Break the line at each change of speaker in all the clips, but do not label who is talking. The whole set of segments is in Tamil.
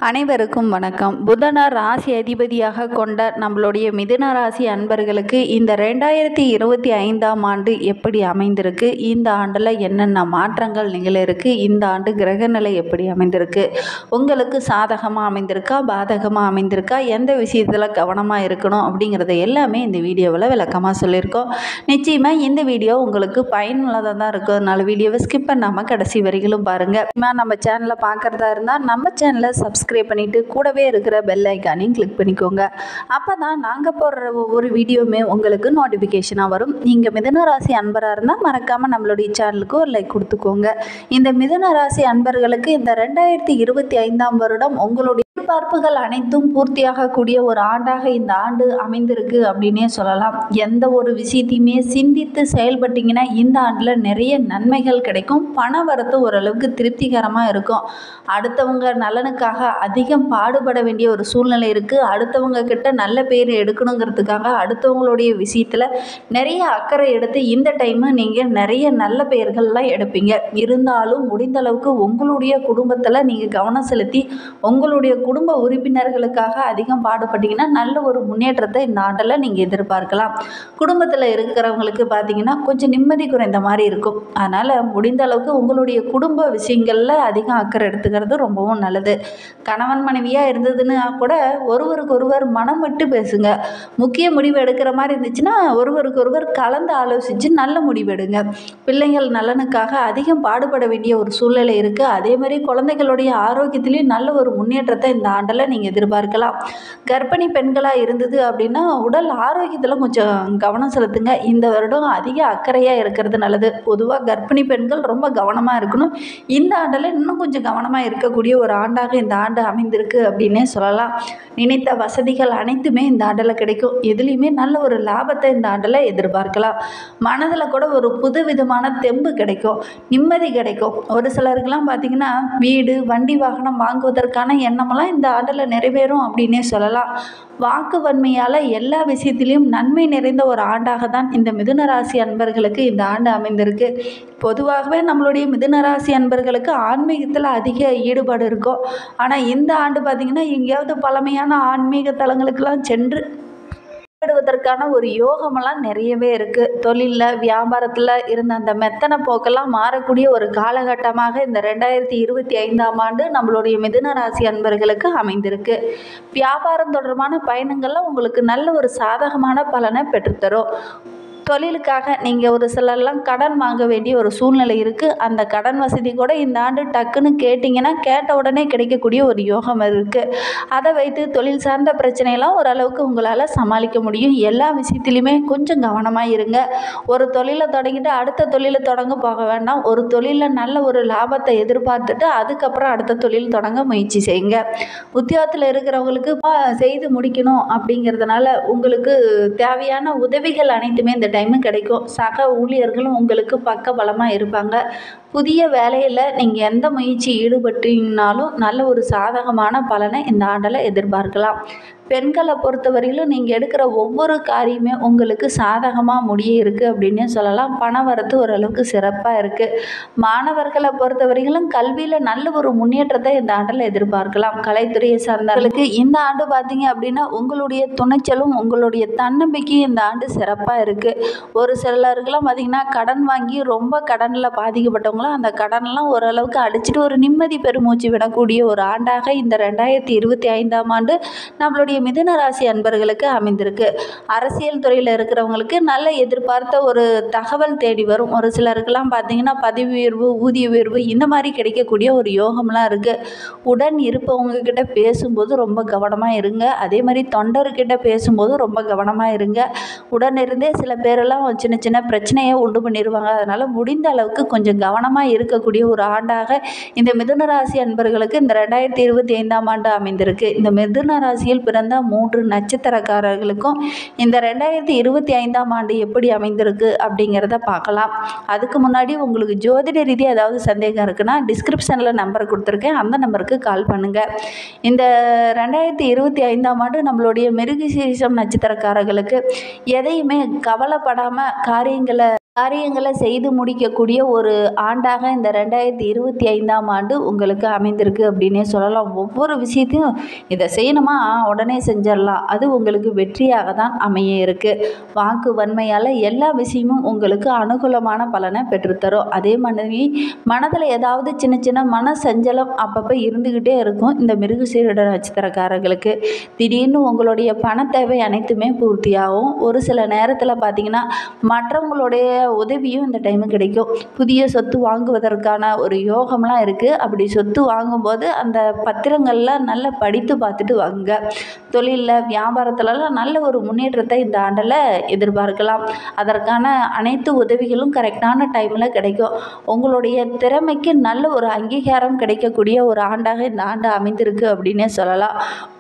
அனைவருக்கும் வணக்கம். புதன ராசி அதிபதியாக கொண்ட நம்மளுடைய மிதுன ராசி அன்பர்களுக்கு இந்த 2025ஆம் ஆண்டு எப்படி அமைந்திருக்கு, இந்த ஆண்டில் என்னென்ன மாற்றங்கள் நிகழிருக்கு, இந்த ஆண்டு கிரகநிலை எப்படி அமைந்திருக்கு, உங்களுக்கு சாதகமாக அமைந்திருக்கா பாதகமாக அமைந்திருக்கா, எந்த விஷயத்தில் கவனமாக இருக்கணும் அப்படிங்கிறத எல்லாமே இந்த வீடியோவில் விளக்கமாக சொல்லியிருக்கோம். நிச்சயமாக இந்த வீடியோ உங்களுக்கு பயனுள்ளதாக தான் இருக்கும். அதனால் வீடியோவை ஸ்கிப் பண்ணாமல் கடைசி வரையிலும் பாருங்கள். நம்ம சேனலை பார்க்குறதா இருந்தால் நம்ம சேனலை சப்ஸ்கிரைப் பண்ணிட்டு கூடவே இருக்கிற பெல் ஐக்கானையும் கிளிக் பண்ணிக்கோங்க. அப்போ தான் நாங்கள் போடுற ஒவ்வொரு வீடியோவுமே உங்களுக்கு நோட்டிஃபிகேஷனாக வரும். நீங்கள் மிதுன ராசி அன்பராக இருந்தால் மறக்காமல் நம்மளுடைய சேனலுக்கு ஒரு லைக் கொடுத்துக்கோங்க. இந்த மிதுன ராசி அன்பர்களுக்கு இந்த 2025ஆம் வருடம் உங்களுடைய எதிர்பார்ப்புகள் அனைத்தும் பூர்த்தியாகக்கூடிய ஒரு ஆண்டாக இந்த ஆண்டு அமைந்திருக்கு அப்படின்னே சொல்லலாம். எந்த ஒரு விஷயத்தையுமே சிந்தித்து செயல்பட்டீங்கன்னா இந்த ஆண்டில் நிறைய நன்மைகள் கிடைக்கும். பண வரத்து ஓரளவுக்கு திருப்திகரமாக இருக்கும். அடுத்தவங்க நலனுக்காக அதிகம் பாடுபட வேண்டிய ஒரு சூழ்நிலை இருக்குது. அடுத்தவங்க கிட்ட நல்ல பேர் எடுக்கணுங்கிறதுக்காக அடுத்தவங்களுடைய விஷயத்தில் நிறைய அக்கறை எடுத்து இந்த டைமு நீங்கள் நிறைய நல்ல பெயர்கள்லாம் எடுப்பீங்க. இருந்தாலும் முடிந்த அளவுக்கு உங்களுடைய குடும்பத்தில் நீங்கள் கவனம் செலுத்தி உங்களுடைய குடும்ப உறுப்பினர்களுக்காக அதிகம் பாடுபட்டீங்கன்னா நல்ல ஒரு முன்னேற்றத்தை இந்த ஆண்டில் நீங்கள் எதிர்பார்க்கலாம். குடும்பத்தில் இருக்கிறவங்களுக்கு பார்த்தீங்கன்னா கொஞ்சம் நிம்மதி குறைந்த மாதிரி இருக்கும். அதனால் முடிந்த அளவுக்கு உங்களுடைய குடும்ப விஷயங்களில் அதிகம் அக்கறை எடுத்துக்கிறது ரொம்பவும் நல்லது. கணவன் மனைவியாக இருந்ததுன்னா கூட ஒருவருக்கொருவர் மனம் விட்டு பேசுங்க. முக்கிய முடிவு எடுக்கிற மாதிரி இருந்துச்சுன்னா ஒருவருக்கொருவர் கலந்து ஆலோசித்து நல்ல முடிவு எடுங்க. பிள்ளைகள் நலனுக்காக அதிகம் பாடுபட வேண்டிய ஒரு சூழ்நிலை இருக்குது. அதே மாதிரி குழந்தைகளுடைய ஆரோக்கியத்திலையும் நல்ல ஒரு முன்னேற்றத்தை இந்த ஆண்டில் நீங்கள் எதிர்பார்க்கலாம். கர்ப்பிணி பெண்களாக இருந்தது அப்படின்னா உடல் ஆரோக்கியத்தில் கொஞ்சம் கவனம் செலுத்துங்க. இந்த வருடம் அதிக அக்கறையாக இருக்கிறது நல்லது. பொதுவாக கர்ப்பிணி பெண்கள் ரொம்ப கவனமாக இருக்கணும். இந்த ஆண்டில் இன்னும் கொஞ்சம் கவனமாக இருக்கக்கூடிய ஒரு ஆண்டாக இந்த ஆண்டு அமைந்திருக்கு அப்படின்னே சொல்லலாம். நினைத்த வசதிகள் அனைத்துமே இந்த ஆண்டில் கிடைக்கும். எதுலேயுமே நல்ல ஒரு லாபத்தை இந்த ஆண்டில் எதிர்பார்க்கலாம். மனதில் கூட ஒரு புது விதமான தெம்பு கிடைக்கும், நிம்மதி கிடைக்கும். ஒரு சிலருக்கெல்லாம் பார்த்திங்கன்னா வீடு வண்டி வாகனம் வாங்குவதற்கான எண்ணமெல்லாம் இந்த ஆண்டில் நிறைவேறும் அப்படின்னே சொல்லலாம். வாக்கு வன்மையால் எல்லா விஷயத்திலையும் நன்மை நிறைந்த ஒரு ஆண்டாக தான் இந்த மிதுன ராசி அன்பர்களுக்கு இந்த ஆண்டு அமைந்திருக்கு. பொதுவாகவே நம்மளுடைய மிதுன ராசி அன்பர்களுக்கு ஆன்மீகத்தில் அதிக ஈடுபாடு இருக்கும். ஆனால் இந்த ஆண்டு பார்த்திங்கன்னா எங்கேயாவது பழமையான ஆன்மீக தலங்களுக்கெல்லாம் சென்று ஈடுபடுவதற்கான ஒரு யோகமெல்லாம் நிறையவே இருக்குது. தொழிலில் வியாபாரத்தில் இருந்த அந்த மெத்தனை போக்கெல்லாம் மாறக்கூடிய ஒரு காலகட்டமாக இந்த 2025ஆம் ஆண்டு நம்மளுடைய மிதுன ராசி அன்பர்களுக்கு அமைந்திருக்கு. வியாபாரம் தொடர்பான பயணங்கள்லாம் உங்களுக்கு நல்ல ஒரு சாதகமான பலனை பெற்றுத்தரும். தொழிலுக்காக நீங்கள் ஒரு சிலர்லாம் கடன் வாங்க வேண்டிய ஒரு சூழ்நிலை இருக்குது. அந்த கடன் வசதி கூட இந்த ஆண்டு டக்குன்னு கேட்டிங்கன்னா கேட்ட உடனே கிடைக்கக்கூடிய ஒரு யோகம் இருக்குது. அதை வைத்து தொழில் சார்ந்த பிரச்சனையெல்லாம் ஓரளவுக்கு உங்களால் சமாளிக்க முடியும். எல்லா விஷயத்துலையுமே கொஞ்சம் கவனமாக இருங்க. ஒரு தொழிலை தொடங்கிட்டு அடுத்த தொழிலை தொடங்க போக வேண்டாம். ஒரு தொழிலில் நல்ல ஒரு லாபத்தை எதிர்பார்த்துட்டு அதுக்கப்புறம் அடுத்த தொழில் தொடங்க முயற்சி செய்யுங்க. உத்தியோகத்தில் இருக்கிறவங்களுக்கு செய்து முடிக்கணும் அப்படிங்கிறதுனால உங்களுக்கு தேவையான உதவிகள் அனைத்துமே இந்த டைமு கிடைக்கும். சக ஊழியர்களும் உங்களுக்கு பக்க பலமாக இருப்பாங்க. புதிய வேலையில் நீங்கள் எந்த முயற்சி ஈடுபட்டீங்கனாலும் நல்ல ஒரு சாதகமான பலனை இந்த ஆண்டில் எதிர்பார்க்கலாம். பெண்களை பொறுத்தவரையிலும் நீங்கள் எடுக்கிற ஒவ்வொரு காரியமே உங்களுக்கு சாதகமாக முடிய இருக்குது அப்படின்னு சொல்லலாம். பண வரத்து ஓரளவுக்கு சிறப்பாக இருக்குது. மாணவர்களை பொறுத்தவரையிலும் கல்வியில் நல்ல ஒரு முன்னேற்றத்தை இந்த ஆண்டில் எதிர்பார்க்கலாம். கலைத்துறையை சார்ந்தவர்களுக்கு இந்த ஆண்டு பார்த்தீங்க அப்படின்னா உங்களுடைய துணைச்சலும் உங்களுடைய தன்னம்பிக்கையும் இந்த ஆண்டு சிறப்பாக இருக்குது. ஒரு சிலருக்கெல்லாம் பார்த்திங்கன்னா கடன் வாங்கி ரொம்ப கடனில் பாதிக்கப்பட்டவங்களாம் அந்த கடனெல்லாம் ஓரளவுக்கு அடிச்சுட்டு ஒரு நிம்மதி பெருமூச்சு விடக்கூடிய ஒரு ஆண்டாக இந்த 2025ஆம் ஆண்டு நம்மளுடைய மிதுன ராசி அன்பர்களுக்கு அமைந்திருக்கு. அரசியல் துறையில் இருக்கிறவங்களுக்கு நல்ல எதிர்பார்த்த ஒரு தகவல் தேடி வரும். ஒரு சிலருக்கெல்லாம் பார்த்திங்கன்னா பதவி உயர்வு ஊதிய உயர்வு இந்த மாதிரி கிடைக்கக்கூடிய ஒரு யோகம்லாம் இருக்குது. உடன் இருப்பவங்க கிட்ட பேசும்போது ரொம்ப கவனமாக இருங்க. அதே மாதிரி தொண்டர்கிட்ட பேசும்போது ரொம்ப கவனமாக இருங்க. உடன் இருந்தே சில பேரெல்லாம் சின்ன சின்ன பிரச்சனையை உண்டு பண்ணிடுவாங்க. அதனால் முடிந்த அளவுக்கு கொஞ்சம் கவனமாக இருக்கக்கூடிய ஒரு ஆண்டாக இந்த மிதுன ராசி அன்பர்களுக்கு இந்த 2025ஆம் ஆண்டு அமைந்திருக்கு. இந்த மிதுன ராசியில் பிறந்த 3 நட்சத்திரக்காரர்களுக்கும் இந்த 2025ஆம் ஆண்டு எப்படி அமைந்திருக்கு அப்படிங்கிறத பார்க்கலாம். அதுக்கு முன்னாடி உங்களுக்கு ஜோதிட ரீதியாக ஏதாவது சந்தேகம் இருக்குன்னா டிஸ்கிரிப்ஷனில் நம்பர் கொடுத்துருக்கேன். அந்த நம்பருக்கு கால் பண்ணுங்கள். இந்த 2025ஆம் ஆண்டு நம்மளுடைய மிருகசீரிஷம் நட்சத்திரக்காரர்களுக்கு எதையுமே கவலைப்படாமல் காரியங்களை காரியங்களை செய்து முடிக்கக்கூடிய ஒரு ஆண்டாக இந்த 2025ஆம் ஆண்டு உங்களுக்கு அமைந்திருக்கு அப்படின்னே சொல்லலாம். ஒவ்வொரு விஷயத்தையும் இதை செய்யணுமா உடனே செஞ்சிடலாம், அது உங்களுக்கு வெற்றியாக தான் அமைய இருக்கு. வாக்கு வன்மையால் எல்லா விஷயமும் உங்களுக்கு அனுகூலமான பலனை பெற்றுத்தரும். அதே மாதிரி மனதில் ஏதாவது சின்ன சின்ன மன சஞ்சலம் அப்பப்போ இருந்துக்கிட்டே இருக்கும். இந்த மிருகசீரிட நட்சத்திரக்காரர்களுக்கு திடீர்னு உங்களுடைய பண தேவை அனைத்துமே பூர்த்தியாகும். ஒரு சில நேரத்தில் பார்த்தீங்கன்னா மற்றவங்களுடைய உதவியும் இந்த டைமு கிடைக்கும். புதிய சொத்து வாங்குவதற்கான ஒரு யோகம்லாம் இருக்குது. அப்படி சொத்து வாங்கும்போது அந்த பத்திரங்கள்லாம் நல்லா படித்து பார்த்துட்டு வாங்குங்க. தொழிலில் வியாபாரத்துலலாம் நல்ல ஒரு முன்னேற்றத்தை இந்த ஆண்டில் எதிர்பார்க்கலாம். அதற்கான அனைத்து உதவிகளும் கரெக்டான டைமில் கிடைக்கும். உங்களுடைய திறமைக்கு நல்ல ஒரு அங்கீகாரம் கிடைக்கக்கூடிய ஒரு ஆண்டாக இந்த ஆண்டு அமைந்திருக்கு அப்படின்னே சொல்லலாம்.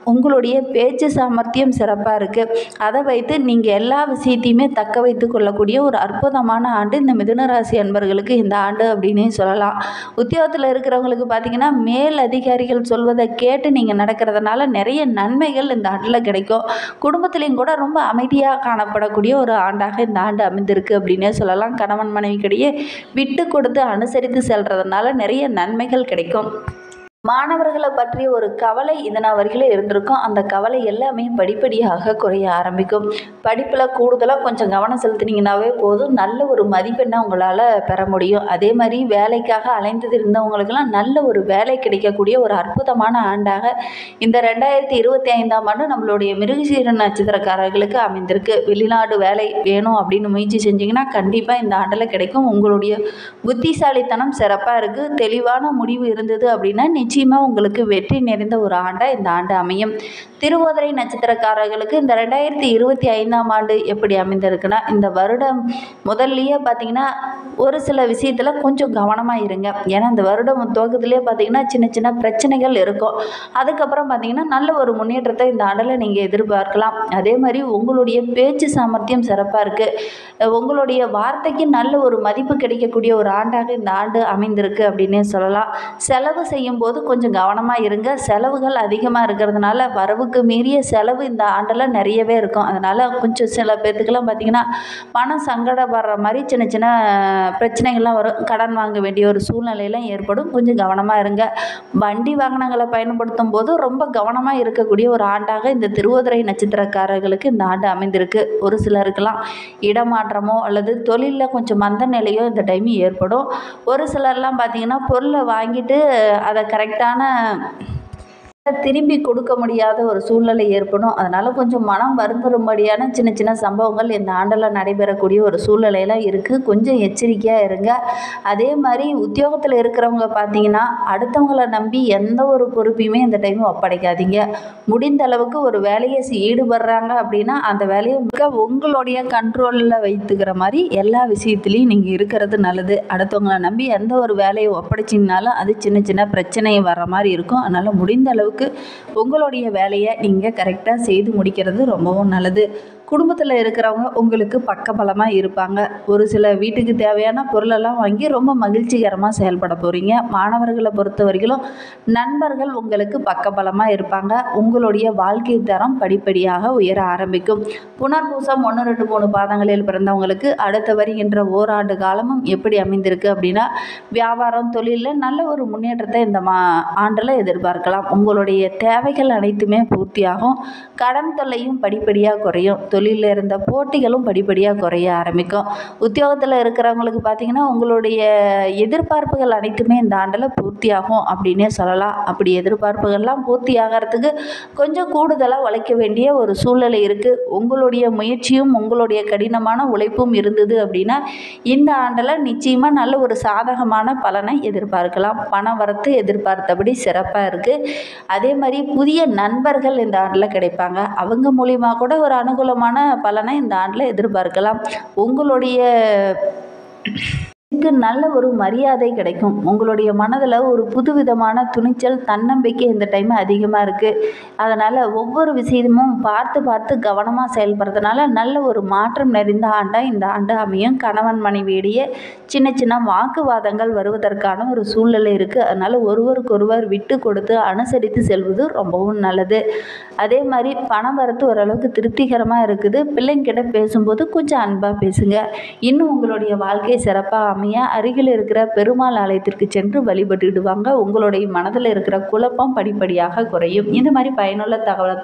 உங்களுடைய பேச்சு சாமர்த்தியம் சிறப்பாக இருக்குது. அதை வைத்து நீங்கள் எல்லா விஷயத்தையுமே தக்க வைத்து கொள்ளக்கூடிய ஒரு அற்புதமான ஆண்டு இந்த மிதுன ராசி அன்பர்களுக்கு இந்த ஆண்டு அப்படின்னே சொல்லலாம். உத்தியோகத்தில் இருக்கிறவங்களுக்கு பார்த்தீங்கன்னா மேல் அதிகாரிகள் சொல்வதை கேட்டு நீங்கள் நடக்கிறதுனால நிறைய நன்மைகள் இந்த ஆண்டில் கிடைக்கும். குடும்பத்திலையும் கூட ரொம்ப அமைதியாக காணப்படக்கூடிய ஒரு ஆண்டாக இந்த ஆண்டு அமைந்திருக்கு அப்படின்னே சொல்லலாம். கணவன் மனைவிக்கிடையே விட்டு கொடுத்து அனுசரித்து செல்றதுனால நிறைய நன்மைகள் கிடைக்கும். மாணவர்களை பற்றிய ஒரு கவலை இதனால் வரைக்கும் இருந்திருக்கும். அந்த கவலை எல்லாமே படிப்படியாக குறைய ஆரம்பிக்கும். படிப்பில் கூடுதலாக கொஞ்சம் கவனம் செலுத்தினீங்கன்னாவே போதும், நல்ல ஒரு மதிப்பெண்ணை உங்களால் பெற முடியும். அதே மாதிரி வேலைக்காக அலைந்து இருந்தவங்களுக்கெல்லாம் நல்ல ஒரு வேலை கிடைக்கக்கூடிய ஒரு அற்புதமான ஆண்டாக இந்த 2025ஆம் ஆண்டு நம்மளுடைய மிருகசீர நட்சத்திரக்காரர்களுக்கு அமைந்திருக்கு. வெளிநாடு வேலை வேணும் அப்படின்னு முயற்சி செஞ்சிங்கன்னா கண்டிப்பாக இந்த ஆண்டில் கிடைக்கும். உங்களுடைய புத்திசாலித்தனம் சிறப்பாக இருக்குது. தெளிவான முடிவு இருந்தது அப்படின்னா நிச்சயமாக உங்களுக்கு வெற்றி நிறைந்த ஒரு ஆண்டாக இந்த ஆண்டு அமையும். திருவோதரை நட்சத்திரக்காரர்களுக்கு இந்த 2025ஆம் ஆண்டு எப்படி அமைந்திருக்குன்னா, இந்த வருடம் முதல்லையே பார்த்தீங்கன்னா ஒரு சில விஷயத்தில் கொஞ்சம் கவனமாக இருங்க. ஏன்னா இந்த வருடம் துவக்கத்திலே பார்த்தீங்கன்னா சின்ன சின்ன பிரச்சனைகள் இருக்கும். அதுக்கப்புறம் பார்த்தீங்கன்னா நல்ல ஒரு முன்னேற்றத்தை இந்த ஆண்டில் நீங்கள் எதிர்பார்க்கலாம். அதே மாதிரி உங்களுடைய பேச்சு சாமர்த்தியம் சிறப்பாக இருக்குது. உங்களுடைய வார்த்தைக்கு நல்ல ஒரு மதிப்பு கிடைக்கக்கூடிய ஒரு ஆண்டாக இந்த ஆண்டு அமைந்திருக்கு அப்படின்னே சொல்லலாம். செலவு செய்யும்போது கொஞ்சம் கவனமாக இருங்க. செலவுகள் அதிகமாக இருக்கிறதுனால வரவுக்கு மீறிய செலவு இந்த ஆண்டில் நிறையவே இருக்கும். அதனால் கொஞ்சம் சில பேர்த்துக்கெல்லாம் பார்த்திங்கன்னா மனம் சங்கடப்படுற மாதிரி சின்ன சின்ன பிரச்சனைகள்லாம் வரும். கடன் வாங்க வேண்டிய ஒரு சூழ்நிலையெல்லாம் ஏற்படும். கொஞ்சம் கவனமாக இருங்க. வண்டி வாகனங்களை பயன்படுத்தும் போது ரொம்ப கவனமாக இருக்கக்கூடிய ஒரு ஆண்டாக இந்த திருவோதரை நட்சத்திரக்காரர்களுக்கு இந்த ஆண்டு அமைந்திருக்கு. ஒரு சிலருக்கெல்லாம் இடமாற்றமோ அல்லது தொழிலில் கொஞ்சம் மந்த நிலையோ இந்த டைம் ஏற்படும். ஒரு சிலர்லாம் பார்த்திங்கன்னா பொருளை வாங்கிட்டு அதை கரெக்டான திரும்பி கொடுக்க முடியாத ஒரு சூழ்நிலை ஏற்படும். அதனால் கொஞ்சம் மனம் வருந்தும்படியான சின்ன சின்ன சம்பவங்கள் இந்த ஆண்டில் நடைபெறக்கூடிய ஒரு சூழ்நிலையெல்லாம் இருக்குது. கொஞ்சம் எச்சரிக்கையாக இருங்க. அதே மாதிரி உத்தியோகத்தில் இருக்கிறவங்க பார்த்தீங்கன்னா அடுத்தவங்களை நம்பி எந்த ஒரு பொறுப்பையுமே இந்த டைம் ஒப்படைக்காதீங்க. முடிந்த அளவுக்கு ஒரு வேலையை ஈடுபடுறாங்க அப்படின்னா அந்த வேலையை உங்களுடைய கண்ட்ரோலில் வைத்துக்கிற மாதிரி எல்லா விஷயத்துலையும் நீங்கள் இருக்கிறது நல்லது. அடுத்தவங்களை நம்பி எந்த ஒரு வேலையை ஒப்படைச்சிங்கனாலும் அது சின்ன சின்ன பிரச்சனை வர்ற மாதிரி இருக்கும். அதனால் முடிந்த அளவுக்கு உங்களுடைய வேலையை நீங்கள் கரெக்டாக செய்து முடிக்கிறது ரொம்பவும் நல்லது. குடும்பத்தில் இருக்கிறவங்க உங்களுக்கு பக்கபலமாக இருப்பாங்க. ஒரு சில வீட்டுக்கு தேவையான பொருளெல்லாம் வாங்கி ரொம்ப மகிழ்ச்சிகரமாக செயல்பட போகிறீங்க. மாணவர்களை பொறுத்த வரைக்கும் நண்பர்கள் உங்களுக்கு பக்கபலமாக இருப்பாங்க. உங்களுடைய வாழ்க்கை தரம் படிப்படியாக உயர ஆரம்பிக்கும். புனர்பூசம் 1, 2, 3 பாதங்களில் பிறந்தவங்களுக்கு அடுத்த வருகின்ற ஓராண்டு காலமும் எப்படி அமைந்திருக்கு அப்படின்னா வியாபாரம் தொழிலில் நல்ல ஒரு முன்னேற்றத்தை இந்த ஆண்டில் எதிர்பார்க்கலாம். உங்களுடைய தேவைகள் அனைத்துமே பூர்த்தியாகும். கடன் தொல்லையும் படிப்படியாக குறையும். தொழிலில் இருந்த போட்டிகளும் படிப்படியாக குறைய ஆரம்பிக்கும். உத்தியோகத்தில் இருக்கிறவங்களுக்கு பார்த்தீங்கன்னா உங்களுடைய எதிர்பார்ப்புகள் அனைத்துமே இந்த ஆண்டில் பூர்த்தியாகும் அப்படின்னே சொல்லலாம். அப்படி எதிர்பார்ப்புகள்லாம் பூர்த்தி ஆகிறதுக்கு கொஞ்சம் கூடுதலாக உழைக்க வேண்டிய ஒரு சூழ்நிலை இருக்குது. உங்களுடைய முயற்சியும் உங்களுடைய கடினமான உழைப்பும் இருந்தது அப்படின்னா இந்த ஆண்டில் நிச்சயமாக நல்ல ஒரு சாதகமான பலனை எதிர்பார்க்கலாம். பண வரத்து எதிர்பார்த்தபடி சிறப்பாக இருக்குது. அதே மாதிரி புதிய நண்பர்கள் இந்த ஆண்டில் கிடைப்பாங்க. அவங்க மூலிமா கூட ஒரு அனுகூலமான பலனை இந்த ஆண்டில் எதிர்பார்க்கலாம். உங்களுடைய இதுக்கு நல்ல ஒரு மரியாதை கிடைக்கும். உங்களுடைய மனதில் ஒரு புதுவிதமான துணிச்சல், தன்னம்பிக்கை இந்த டைம் அதிகமாக இருக்குது. அதனால் ஒவ்வொரு விஷயமும் பார்த்து பார்த்து கவனமாக செயல்படுறதுனால நல்ல ஒரு மாற்றம் நிறைந்த ஆண்டாக இந்த ஆண்டு அமையும். கணவன் மனைவியிடையே சின்ன சின்ன வாக்குவாதங்கள் வருவதற்கான ஒரு சூழ்நிலை இருக்குது. அதனால் ஒருவருக்கொருவர் விட்டு கொடுத்து அனுசரித்து செல்வது ரொம்பவும் நல்லது. அதே மாதிரி பணம் வரத்து ஓரளவுக்கு திருப்திகரமாக இருக்குது. பிள்ளைங்கிட்ட பேசும்போது கொஞ்சம் அன்பாக பேசுங்க. இன்னும் உங்களுடைய வாழ்க்கை சிறப்பாக அமைய அருகில் இருக்கிற பெருமாள் ஆலயத்திற்கு சென்று வழிபட்டுடுவாங்க. உங்களுடைய மனதில் இருக்கிற குழப்பம் படிப்படியாக குறையும். இந்த மாதிரி பயனுள்ள தகவலை